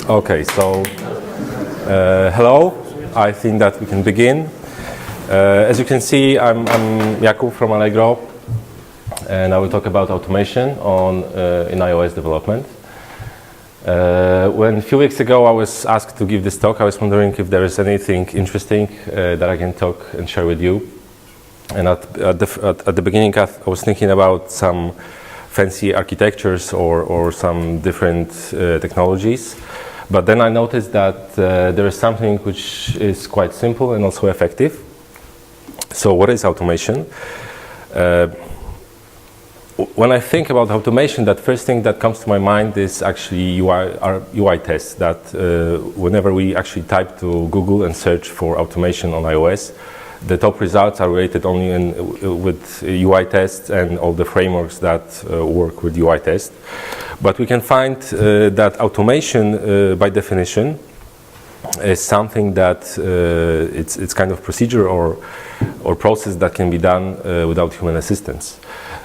Okay, so hello. I think that we can begin. As you can see, I'm Jakub from Allegro, and I will talk about automation in iOS development. When a few weeks ago I was asked to give this talk, I was wondering if there is anything interesting that I can talk and share with you. And at the beginning, I was thinking about some fancy architectures or some different technologies. But then I noticed that there is something which is quite simple and also effective. So what is automation? When I think about automation, that first thing that comes to my mind is actually UI tests. That whenever we actually type to Google and search for automation on iOS, the top results are related only with UI tests and all the frameworks that work with UI tests. But we can find that automation, by definition, is something that it's kind of procedure or process that can be done without human assistance.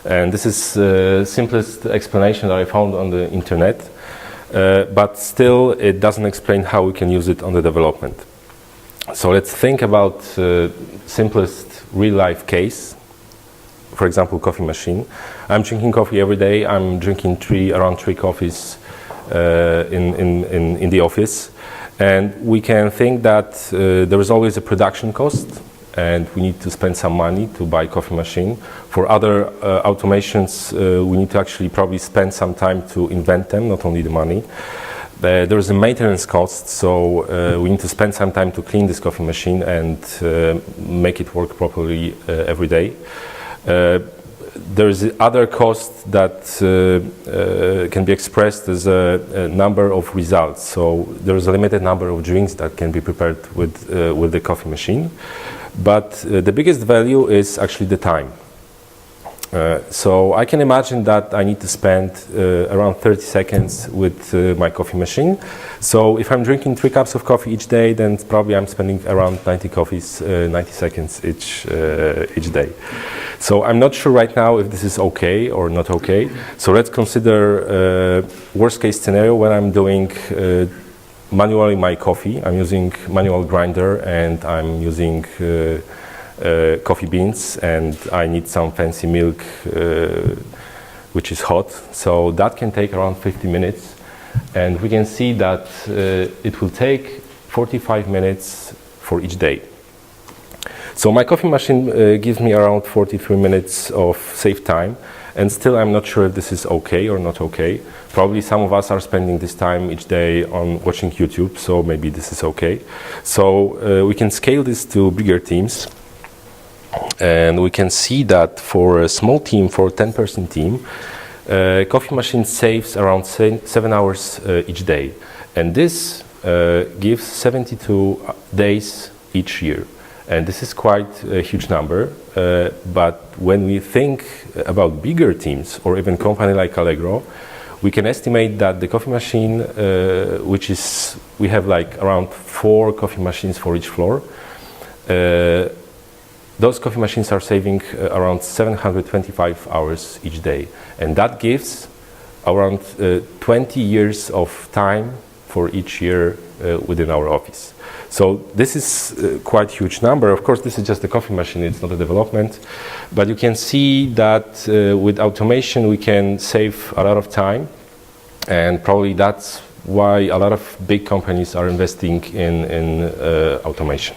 And this is the simplest explanation that I found on the internet, but still it doesn't explain how we can use it on the development. So let's think about simplest real-life case. For example, coffee machine. I'm drinking coffee every day. I'm drinking around three coffees in the office. And we can think that there is always a production cost, and we need to spend some money to buy a coffee machine. For other automations, we need to actually probably spend some time to invent them, not only the money. There is a maintenance cost, so we need to spend some time to clean this coffee machine and make it work properly every day. There is other cost that can be expressed as a number of results. So there is a limited number of drinks that can be prepared with the coffee machine. But the biggest value is actually the time. So I can imagine that I need to spend around 30 seconds with my coffee machine. So if I'm drinking 3 cups of coffee each day, then probably I'm spending around 90 seconds each day. So I'm not sure right now if this is okay or not okay. So let's consider worst case scenario when I'm doing manually my coffee. I'm using manual grinder and I'm using coffee beans, and I need some fancy milk which is hot. So that can take around 50 minutes, and we can see that it will take 45 minutes for each day. So my coffee machine gives me around 43 minutes of safe time, and still I'm not sure if this is okay or not okay. Probably some of us are spending this time each day on watching YouTube, so maybe this is okay. So we can scale this to bigger teams. And we can see that for a small team, for a 10-person team, coffee machine saves around 7 hours each day. And this gives 72 days each year. And this is quite a huge number. But when we think about bigger teams, or even company like Allegro, we can estimate that the coffee machine, we have like around 4 coffee machines for each floor. Those coffee machines are saving around 725 hours each day. And that gives around 20 years of time for each year within our office. So this is quite a huge number. Of course, this is just a coffee machine, it's not a development. But you can see that with automation we can save a lot of time. And probably that's why a lot of big companies are investing in automation.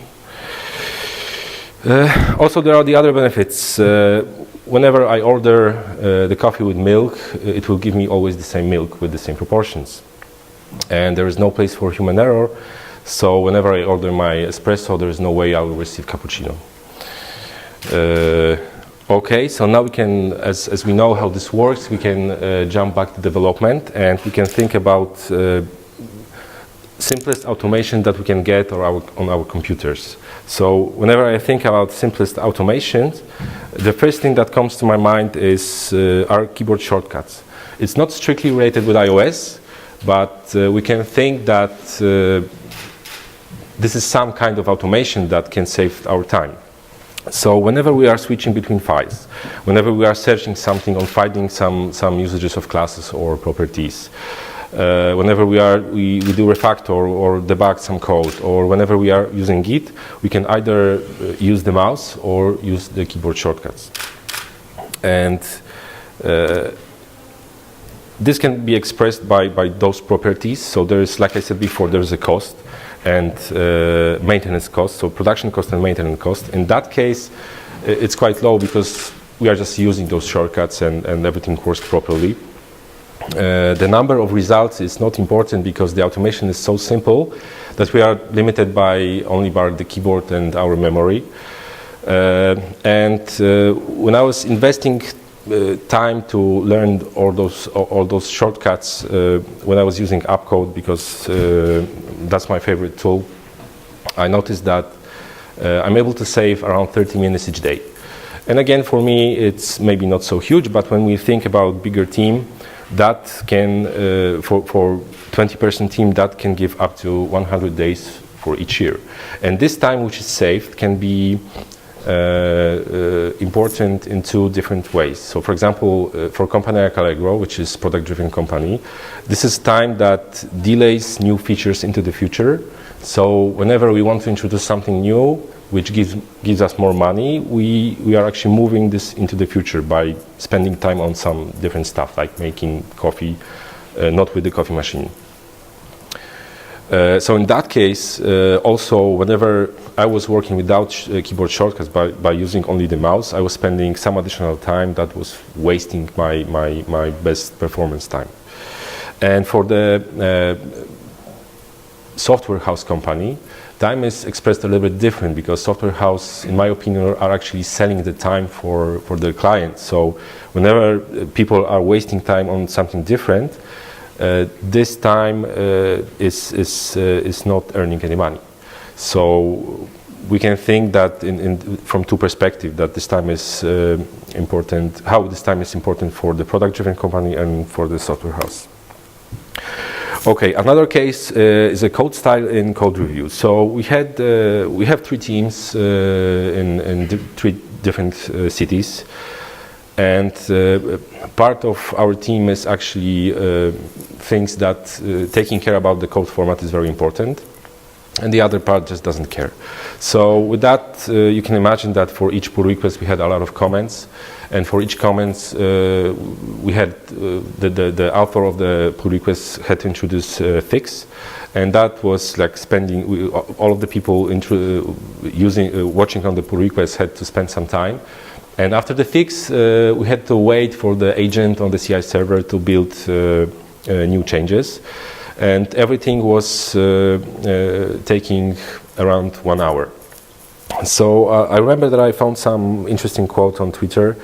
Also, there are the other benefits. Whenever I order the coffee with milk, it will give me always the same milk with the same proportions. And there is no place for human error. So whenever I order my espresso, there is no way I will receive cappuccino. Okay, so now we can, as we know how this works, we can jump back to development, and we can think about simplest automation that we can get on our computers. So whenever I think about simplest automation, the first thing that comes to my mind is our keyboard shortcuts. It's not strictly related with iOS, but we can think that this is some kind of automation that can save our time. So whenever we are switching between files, whenever we are searching something or finding some usages of classes or properties, Whenever we do refactor or debug some code, or whenever we are using Git, we can either use the mouse or use the keyboard shortcuts. And this can be expressed by those properties. So there is, like I said before, there is a cost and maintenance cost, so production cost and maintenance cost. In that case, it's quite low because we are just using those shortcuts and everything works properly. The number of results is not important because the automation is so simple that we are limited by only by the keyboard and our memory. When I was investing time to learn all those shortcuts when I was using AppCode, because that's my favorite tool, I noticed that I'm able to save around 30 minutes each day. And again, for me, it's maybe not so huge, but when we think about bigger team, that can, for 20-person team, that can give up to 100 days for each year. And this time which is saved can be important in two different ways. So for example, for a company like Allegro, which is product-driven company, this is time that delays new features into the future. So whenever we want to introduce something new, which gives us more money, we are actually moving this into the future by spending time on some different stuff, like making coffee, not with the coffee machine. So in that case, also whenever I was working without keyboard shortcuts by using only the mouse, I was spending some additional time that was wasting my best performance time. And for the software house company, time is expressed a little bit different, because software house, in my opinion, are actually selling the time for their clients. So whenever people are wasting time on something different, this time is not earning any money. So we can think that from two perspectives, that this time is important, how this time is important for the product-driven company and for the software house. Okay, another case is a code style in code review. So we have three teams in three different cities, and part of our team is actually thinks that taking care about the code format is very important, and the other part just doesn't care. So with that, you can imagine that for each pull request we had a lot of comments, and for each comments we had the author of the pull request had to introduce a fix, and that was like spending, all of the people watching on the pull request had to spend some time. And after the fix, we had to wait for the agent on the CI server to build new changes. And everything was taking around 1 hour. So I remember that I found some interesting quote on Twitter.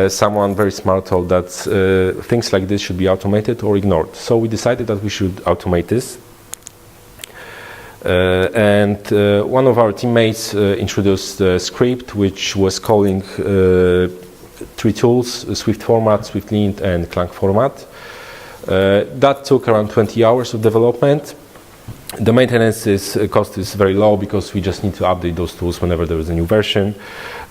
Someone very smart told that things like this should be automated or ignored. So we decided that we should automate this. One of our teammates introduced a script which was calling three tools: Swift format, Swift lint, and Clang format. That took around 20 hours of development. The maintenance cost is very low because we just need to update those tools whenever there is a new version.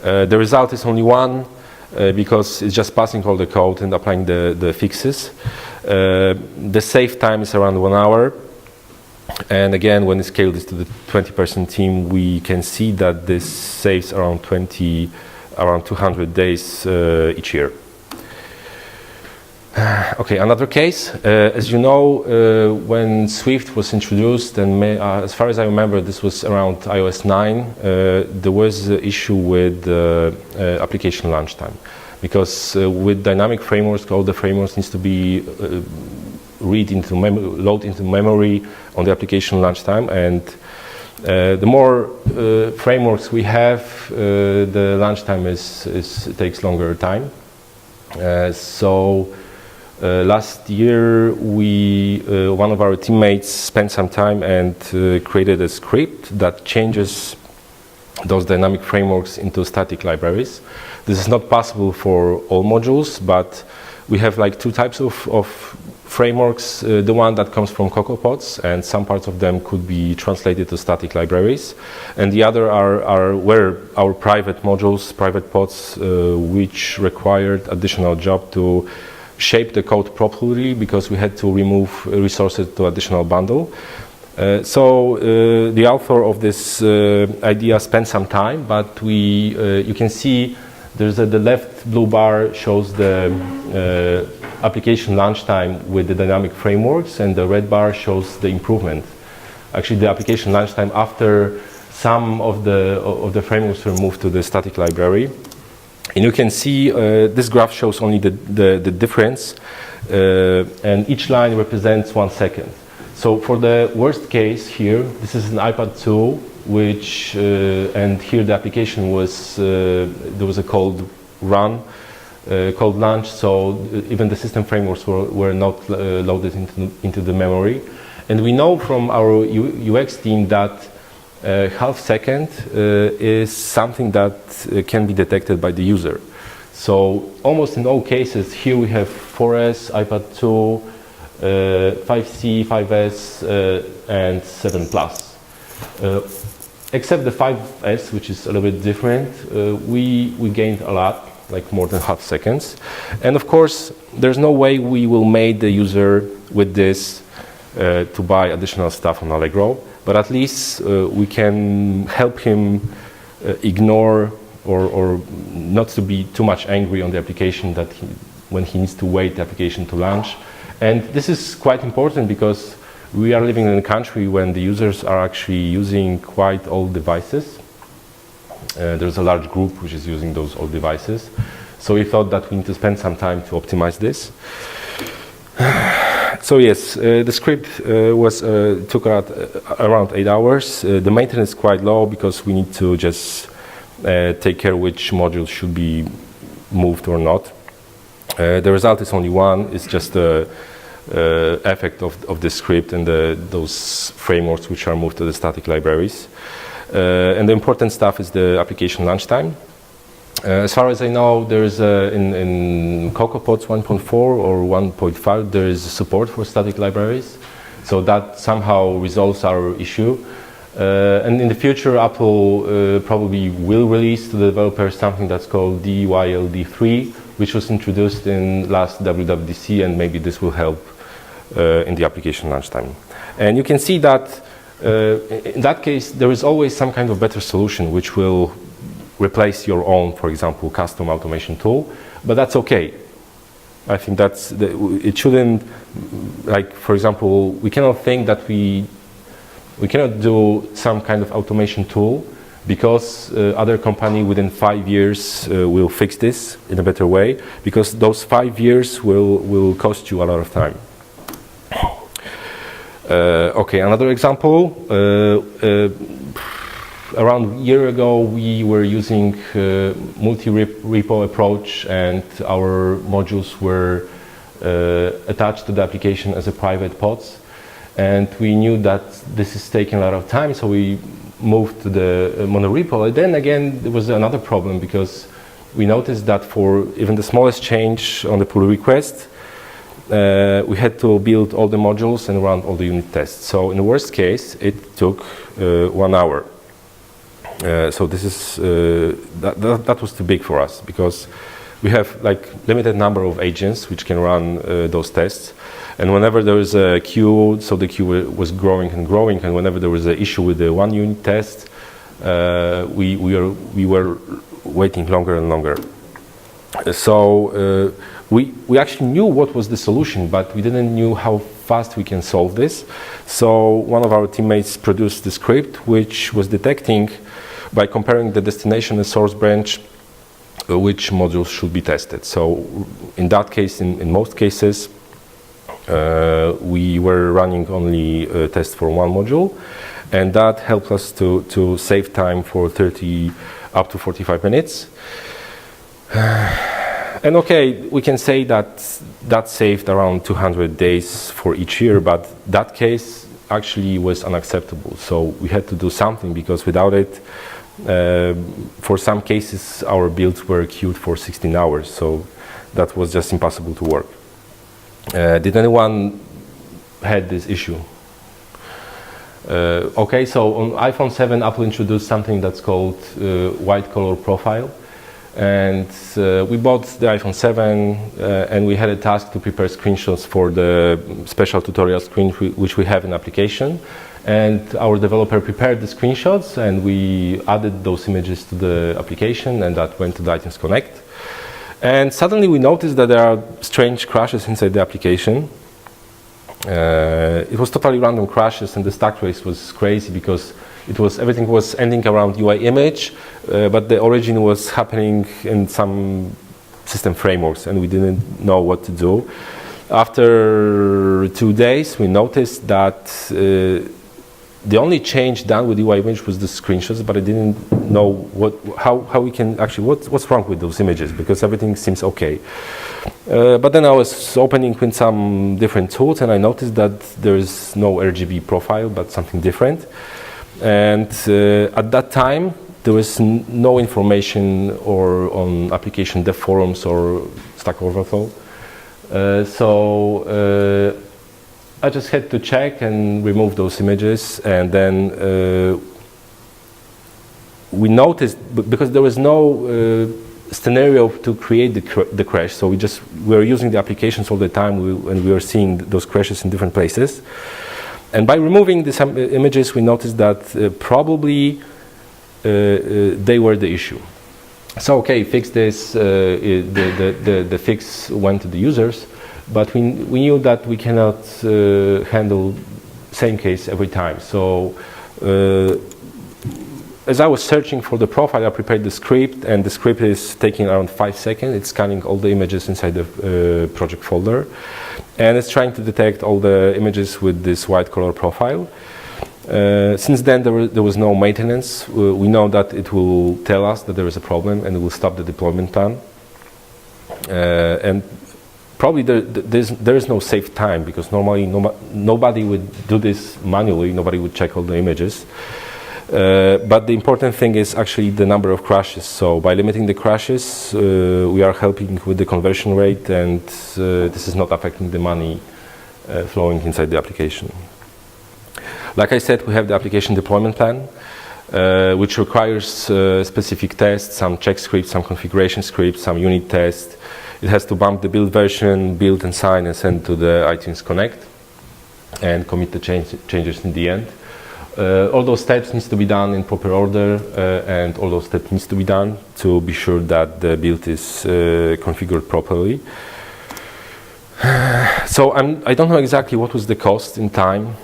The result is only one because it's just passing all the code and applying the fixes. The save time is around 1 hour. And again, when we scale this to the 20-person team, we can see that this saves around 200 days each year. Okay, another case. As you know, when Swift was introduced, and as far as I remember, this was around iOS 9, there was an issue with application launch time. Because with dynamic frameworks, all the frameworks needs to be load into memory on the application launch time, and the more frameworks we have, the launch time takes longer time. Last year, one of our teammates spent some time and created a script that changes those dynamic frameworks into static libraries. This is not possible for all modules, but we have like two types of frameworks. The one that comes from COCO pods, and some parts of them could be translated to static libraries, and the other are where our private modules, private pods, which required additional job to shape the code properly because we had to remove resources to additional bundle. So the author of this idea spent some time, but you can see there's the left blue bar shows the application launch time with the dynamic frameworks, and the red bar shows the improvement. Actually, the application launch time after some of the frameworks were moved to the static library. And you can see this graph shows only the difference, and each line represents 1 second. So for the worst case here, this is an iPad 2, which and here the application was there was a cold run, cold launch. So even the system frameworks were not loaded into the memory. And we know from our UX team that half second is something that can be detected by the user. So almost in all cases, here we have 4S, iPad 2, 5C, 5S, and 7 Plus. Except the 5S, which is a little bit different, we gained a lot, like more than half seconds. And of course, there's no way we will make the user with this to buy additional stuff on Allegro, but at least we can help him ignore or not to be too much angry on the application that when he needs to wait the application to launch. And this is quite important because we are living in a country when the users are actually using quite old devices. There's a large group which is using those old devices. So we thought that we need to spend some time to optimize this. So yes, the script took around 8 hours. The maintenance is quite low because we need to just take care which modules should be moved or not. The result is only one. It's just the effect of the script and those frameworks which are moved to the static libraries. And the important stuff is the application launch time. As far as I know, there is in COCO APODS 1.4 or 1.5, there is support for static libraries. So that somehow resolves our issue. And in the future, Apple probably will release to the developers something that's called DYLD3, which was introduced in last WWDC, and maybe this will help in the application launch time. And you can see that in that case, there is always some kind of better solution which will replace your own, for example, custom automation tool, but that's okay. I think it shouldn't, like, for example, we cannot think that we cannot do some kind of automation tool because other company within 5 years will fix this in a better way, because those 5 years will cost you a lot of time. Okay, another example. Around a year ago, we were using multi-repo approach, and our modules were attached to the application as a private pods. And we knew that this is taking a lot of time, so we moved to the MONOREPO. And then again, there was another problem because we noticed that for even the smallest change on the pull request, we had to build all the modules and run all the unit tests. So in the worst case, it took 1 hour. So this is that was too big for us because we have like limited number of agents which can run those tests, and whenever there is a queue, so the queue was growing and growing, and whenever there was an issue with the one unit test, we were waiting longer and longer. So we actually knew what was the solution, but we didn't know how fast we can solve this. So one of our teammates produced the script which was detecting by comparing the destination and source branch which modules should be tested. So in that case, in most cases, we were running only a test for one module, and that helped us to save time for 30 up to 45 minutes. And okay, we can say that saved around 200 days for each year, but that case actually was unacceptable. So we had to do something, because without it, for some cases, our builds were queued for 16 hours. So that was just impossible to work. Did anyone had this issue? Okay, so on iPhone 7, Apple introduced something that's called white color profile. And we bought the iPhone 7 and we had a task to prepare screenshots for the special tutorial screen which we have in application. And our developer prepared the screenshots and we added those images to the application, and that went to the iTunes Connect. And suddenly we noticed that there are strange crashes inside the application. It was totally random crashes, and the stack trace was crazy because everything was ending around UI image, but the origin was happening in some system frameworks, and we didn't know what to do. After 2 days, we noticed that the only change done with UI image was the screenshots, but I didn't know how we can actually, what's wrong with those images, because everything seems okay. But then I was opening with some different tools and I noticed that there is no RGB profile, but something different. And at that time, there was no information on application dev forums or Stack Overflow. So I just had to check and remove those images, and then we noticed, because there was no scenario to create the crash, so we were using the applications all the time and we were seeing those crashes in different places. And by removing these images, we noticed that probably they were the issue. So okay, fix this, the fix went to the users, but we knew that we cannot handle same case every time. So as I was searching for the profile, I prepared the script, and the script is taking around 5 seconds. It's scanning all the images inside the project folder, and it's trying to detect all the images with this white color profile. Since then, there was no maintenance. We know that it will tell us that there is a problem, and it will stop the deployment plan. And probably there is no safe time, because normally nobody would do this manually. Nobody would check all the images. But the important thing is actually the number of crashes. So by limiting the crashes, we are helping with the conversion rate, and this is not affecting the money flowing inside the application. Like I said, we have the application deployment plan, which requires specific tests, some check scripts, some configuration scripts, some unit tests. It has to bump the build version, build and sign, and send to the iTunes Connect, and commit the changes in the end. All those steps needs to be done in proper order, and all those steps needs to be done to be sure that the build is configured properly. So I don't know exactly what was the cost in time.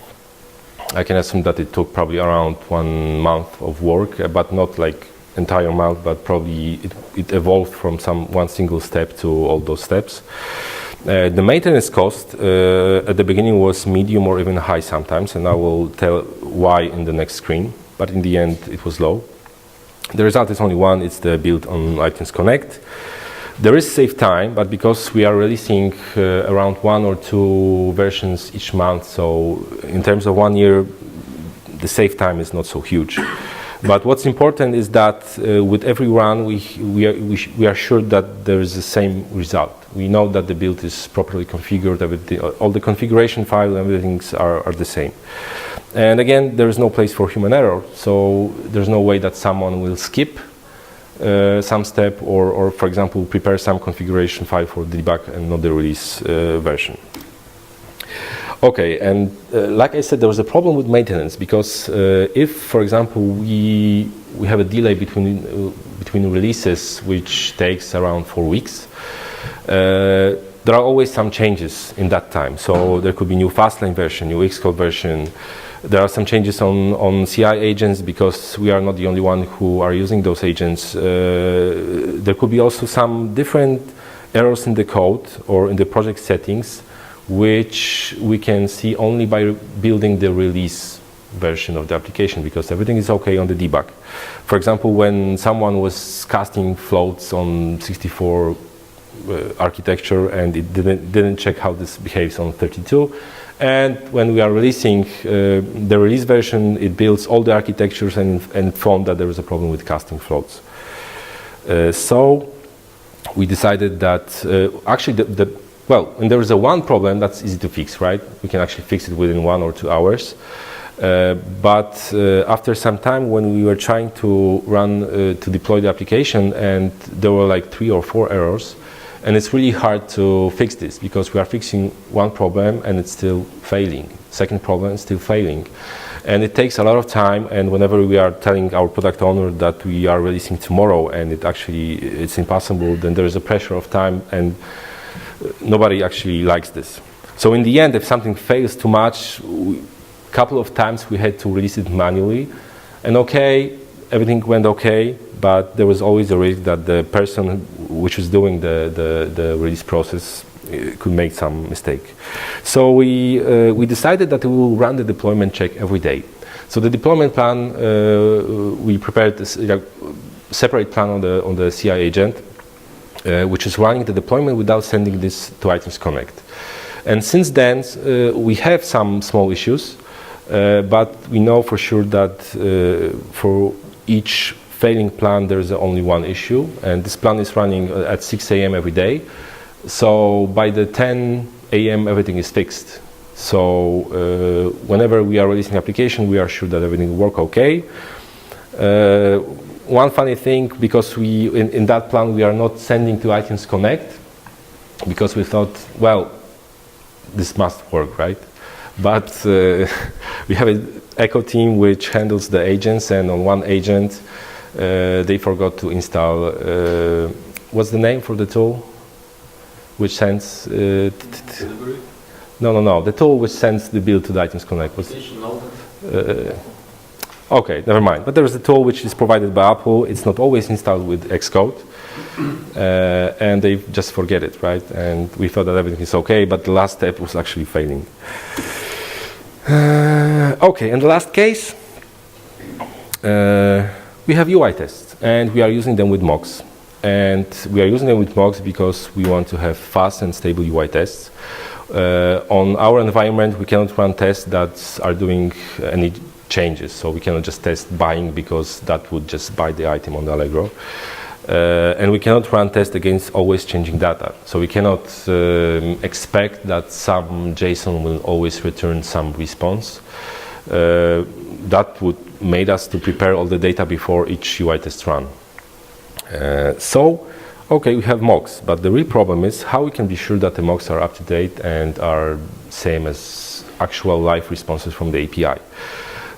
I can assume that it took probably around 1 month of work, but not like entire month, but probably it evolved from one single step to all those steps. The maintenance cost at the beginning was medium or even high sometimes, and I will tell why in the next screen, but in the end it was low. The result is only one, it's the build on iTunes Connect. There is save time, but because we are releasing around 1 or 2 versions each month, so in terms of 1 year, the save time is not so huge. But what's important is that with every run, we are sure that there is the same result. We know that the build is properly configured, all the configuration file and everything are the same. And again, there is no place for human error, so there's no way that someone will skip some step or, for example, prepare some configuration file for debug and not the release version. Okay, and like I said, there was a problem with maintenance, because if, for example, we have a delay between releases, which takes around 4 weeks, there are always some changes in that time. So there could be new Fastlane version, new Xcode version. There are some changes on CI agents, because we are not the only one who are using those agents. There could be also some different errors in the code or in the project settings, which we can see only by building the release version of the application, because everything is okay on the debug. For example, when someone was casting floats on 64 architecture and it didn't check how this behaves on 32, and when we are releasing the release version, it builds all the architectures and found that there was a problem with casting floats. So we decided that actually well, and there is one problem that's easy to fix, right? We can actually fix it within 1 or 2 hours. But after some time, when we were trying to to deploy the application, and there were like 3 or 4 errors, and it's really hard to fix this because we are fixing one problem and it's still failing. Second problem is still failing. And it takes a lot of time, and whenever we are telling our product owner that we are releasing tomorrow and it's impossible, then there is a pressure of time, and nobody actually likes this. So in the end, if something fails too much, couple of times we had to release it manually, and okay, everything went okay, but there was always a risk that the person which was doing the release process could make some mistake. So we decided that we will run the deployment check every day. So the deployment plan, we prepared this separate plan on the CI agent, which is running the deployment without sending this to iTunes Connect. And since then, we have some small issues, but we know for sure that for each failing plan there is only one issue, and this plan is running at 6 a.m. every day. So by the 10 a.m. everything is fixed. So whenever we are releasing application, we are sure that everything will work okay. One funny thing, because in that plan we are not sending to iTunes Connect, because we thought, well, this must work, right? But we have an Echo team which handles the agents, and on one agent they forgot to install, what's the name for the tool? Which sends... No. The tool which sends the bill to the iTunes Connect. Okay, never mind. But there is a tool which is provided by Apple. It's not always installed with Xcode. And they just forget it, right? And we thought that everything is okay, but the last step was actually failing. Okay, and the last case, we have UI tests, and we are using them with mocks. And we are using them with mocks because we want to have fast and stable UI tests. On our environment, we cannot run tests that are doing any changes. So we cannot just test buying, because that would just buy the item on the Allegro. And we cannot run tests against always changing data. So we cannot expect that some JSON will always return some response. That would make us to prepare all the data before each UI test run. Okay, we have mocks, but the real problem is how we can be sure that the mocks are up to date and are same as actual live responses from the API.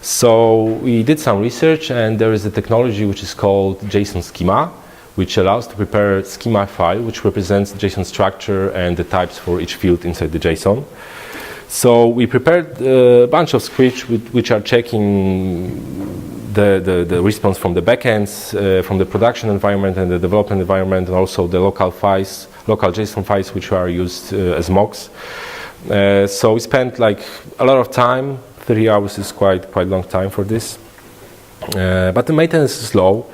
So we did some research, and there is a technology which is called JSON schema, which allows to prepare a schema file which represents the JSON structure and the types for each field inside the JSON. So we prepared a bunch of scripts which are checking the response from the backends, from the production environment and the development environment, and also the local JSON files which are used as mocks. So we spent like a lot of time. 30 hours is quite long time for this. But the maintenance is low.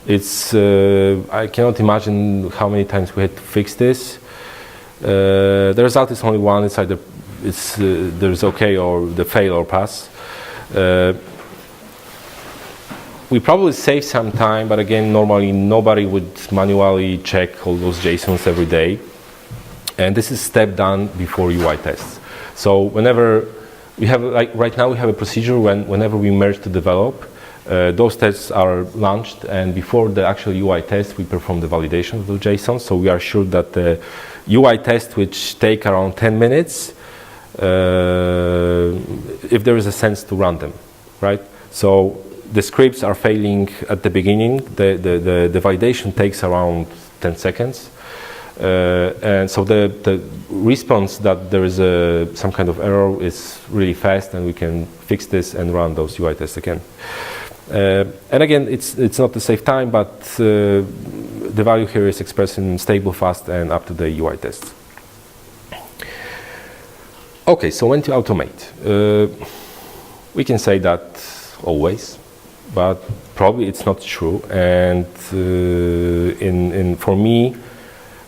It's I cannot imagine how many times we had to fix this. The result is only one. It's either there's okay or the fail or pass. We probably save some time, but again, normally nobody would manually check all those JSONs every day. And this is step done before UI tests. So whenever we have, like right now, we have a procedure whenever we merge to develop, those tests are launched, and before the actual UI test, we perform the validation of the JSON. So we are sure that the UI test, which take around 10 minutes, if there is a sense to run them, right? So the scripts are failing at the beginning. The validation takes around 10 seconds. And so the response that there is some kind of error is really fast, and we can fix this and run those UI tests again. And again, it's not to save time, but the value here is expressed in stable, fast, and up-to-date UI tests. Okay, so when to automate? We can say that always, but probably it's not true. And for me,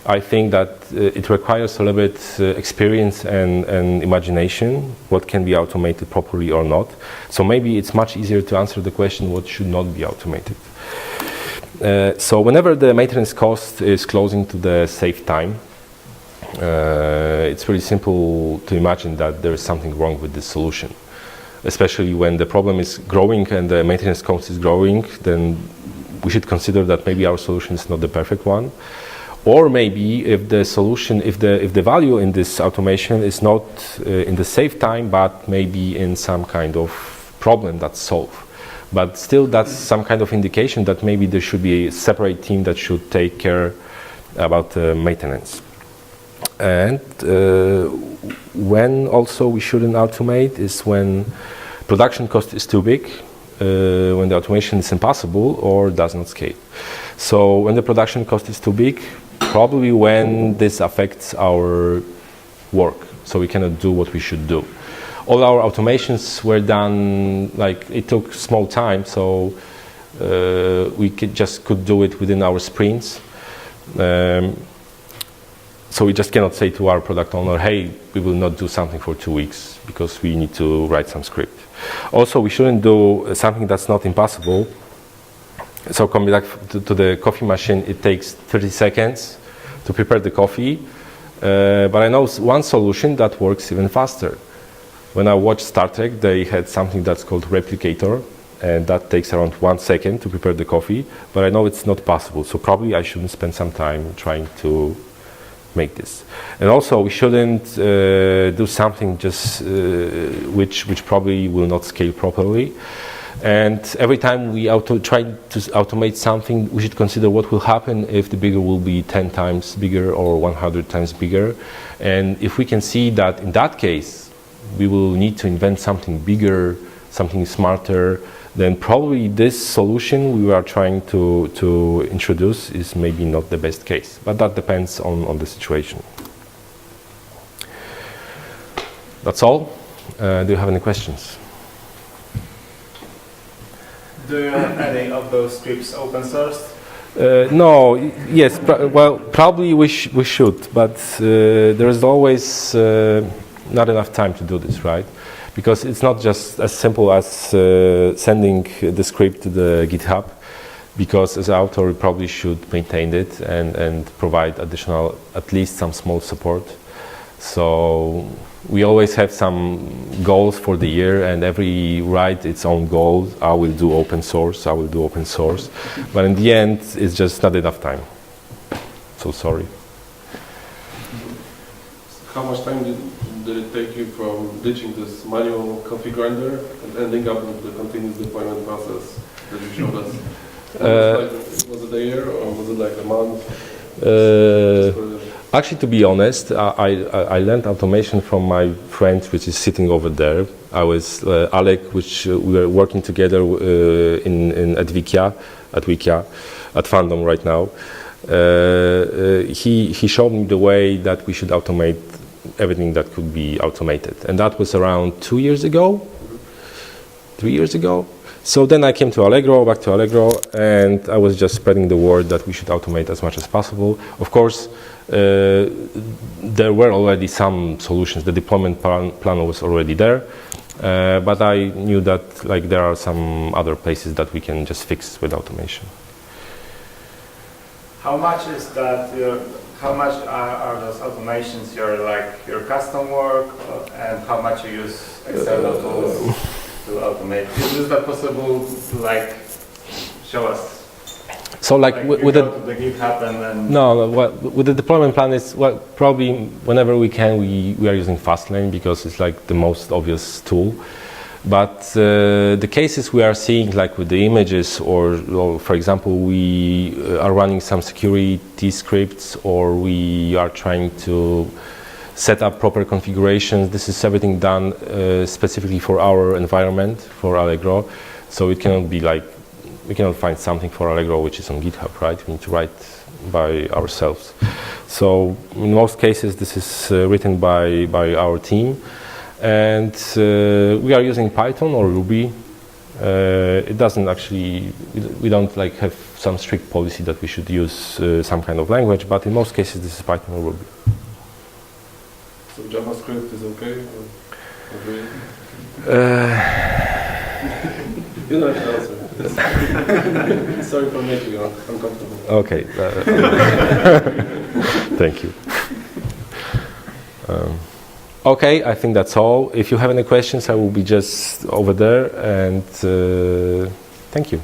I think that it requires a little bit experience and imagination, what can be automated properly or not. So maybe it's much easier to answer the question what should not be automated. So whenever the maintenance cost is closing to the save time, it's really simple to imagine that there is something wrong with the solution. especially when the problem is growing and the maintenance cost is growing, then we should consider that maybe our solution is not the perfect one. Or maybe if the solution, if the value in this automation is not in the save time, but maybe in some kind of problem that's solved. But still, that's some kind of indication that maybe there should be a separate team that should take care about maintenance. And when also we shouldn't automate is when production cost is too big, when the automation is impossible or does not scale. So when the production cost is too big, probably when this affects our work, so we cannot do what we should do. All our automations were done, like it took small time, so we could do it within our sprints. So we just cannot say to our product owner, hey, we will not do something for 2 weeks because we need to write some script. Also, we shouldn't do something that's not impossible. So coming back to the coffee machine, it takes 30 seconds to prepare the coffee. But I know one solution that works even faster. When I watched Star Trek, they had something that's called replicator, and that takes around 1 second to prepare the coffee. But I know it's not possible, so probably I shouldn't spend some time trying to make this. And also, we shouldn't do something just which probably will not scale properly. And every time we try to automate something, we should consider what will happen if the bigger will be 10 times bigger or 100 times bigger. And if we can see that in that case, we will need to invent something bigger, something smarter, then probably this solution we are trying to introduce is maybe not the best case. But that depends on the situation. That's all. Do you have any questions? Do you have any of those scripts open sourced? No, yes, well, probably we should, but there is always not enough time to do this, right? Because it's not just as simple as sending the script to the GitHub, because as an author you probably should maintain it and provide additional, at least some small support. So we always have some goals for the year, and every write its own goal. I will do open source, I will do open source. But in the end, it's just not enough time. So sorry. How much time did it take you from ditching this manual coffee grinder and ending up with the continuous deployment process that you showed us? Was it a year or was it like a month? Actually, to be honest, I learned automation from my friend, which is sitting over there. I was Alec, which we were working together at Wikia, at Fandom right now. He showed me the way that we should automate everything that could be automated, and that was around 2 years ago, 3 years ago. So then I came to Allegro, back to Allegro, and I was just spreading the word that we should automate as much as possible. Of course, there were already some solutions. The deployment plan was already there, but I knew that like there are some other places that we can just fix with automation. How much is that? How much are those automations your custom work, and how much you use external tools to automate? Is that possible to show us? So with the GitHub and then no, with the deployment plan is probably whenever we can we are using Fastlane because it's like the most obvious tool. But the cases we are seeing, like with the images, or for example, we are running some security scripts, or we are trying to set up proper configurations. This is everything done specifically for our environment, for Allegro. So it cannot be like, we cannot find something for Allegro which is on GitHub, right? We need to write by ourselves. So in most cases, this is written by our team. And we are using Python or Ruby. It doesn't actually, we don't have some strict policy that we should use some kind of language, but in most cases this is Python or Ruby. So JavaScript is okay? You don't have to answer. Sorry for making you uncomfortable. Okay. Thank you. Okay, I think that's all. If you have any questions, I will be just over there, and thank you.